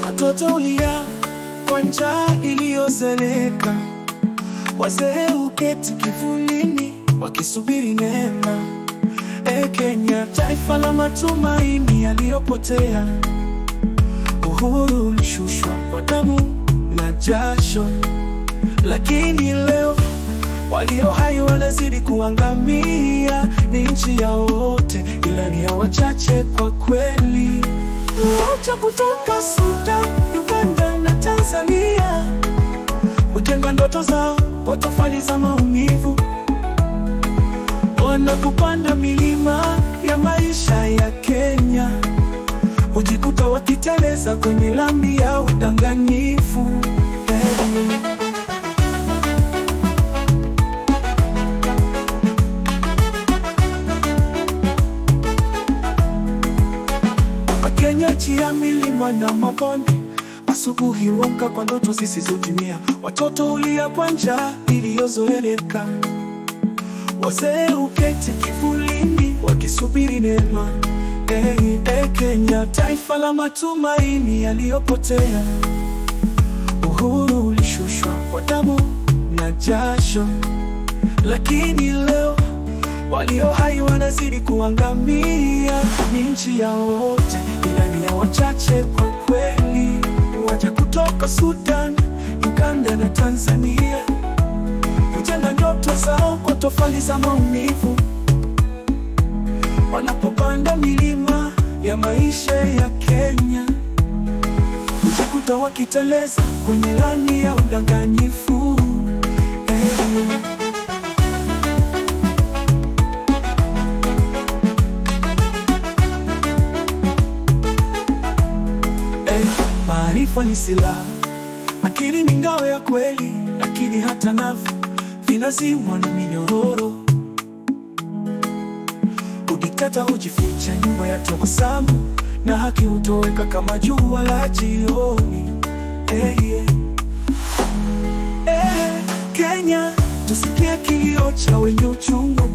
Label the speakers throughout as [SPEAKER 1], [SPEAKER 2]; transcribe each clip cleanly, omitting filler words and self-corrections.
[SPEAKER 1] Watoto hulia kwa njaa iliyozeleka, wazee huketi kivulini wakisubiri neema. Kenya, taifa la matumaini yaliyopotea. Uhuru ulishushwa kwa damu na jasho, lakini leo walio hai wanazidi kuangamia. Ni nchi ya wote, ila ni ya wachache kwa kweli. Wacha kutoka Sudan, Uganda na Tanzania, hutenga ndoto zao kwa tofali za maumivu. Wanapopanda milima ya maisha ya Kenya, hujikuta wakiteleza kwenye lami ya udanganyifu. Kenya chia milima na mabonde, asubuhi huamka kwa ndoto zisizotimia. Watoto hulia kwa njaa iliyozoeleka, wazee huketi kivulini wakisubiri neema. Kenya, taifa la matumaini yaliyopotea. Uhuru ulishushwa kwa damu na jasho, lakini leo walio hai wanazidi kuangamia. Ni nchi ya wote, ila ni ya wachache kwa kweli. Wacha kutoka Sudan, Uganda na Tanzania, hujenga ndoto zao kwa tofali za maumivu. Wanapopanda milima ya maisha ya Kenya, hujikuta wakiteleza kwenye lami ya udanganyifu. Maarifa ni silaha, akili ni ngao ya kweli, lakini hata navyo vinazimwa na minyororo. Udikteta hujificha nyuma ya tabasamu, na haki hutoweka kama jua la jioni. Kenya, tusikie kilio cha wenye uchungu,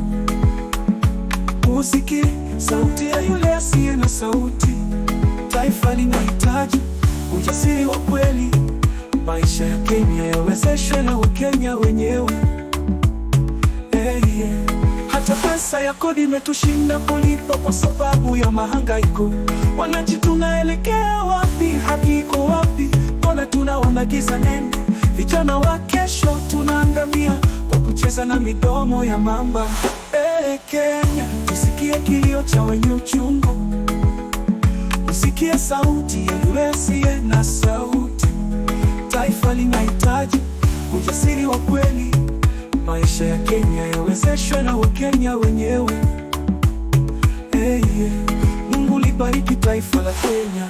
[SPEAKER 1] usikie sauti ya yule asiye na sauti. Taifa linahitaji ujasiri wa kweli. Maisha ya Kenya yawezeshwe na Wakenya wenyewe. Hata pesa ya kodi imetushinda kulipa kwa sababu ya mahangaiko. Wananchi tunaelekea wapi? Haki iko wapi? Mbona tunaona giza nene? Vijana wa kesho tunaangamia kwa kucheza na midomo ya mamba. Kenya, tusikie kilio cha wenye uchungu, usikie sauti ya yule asiye na sauti. Taifa linahitaji ujasiri wa kweli. Maisha ya Kenya yawezeshwe na Wakenya wenyewe. Mungu libariki taifa la Kenya.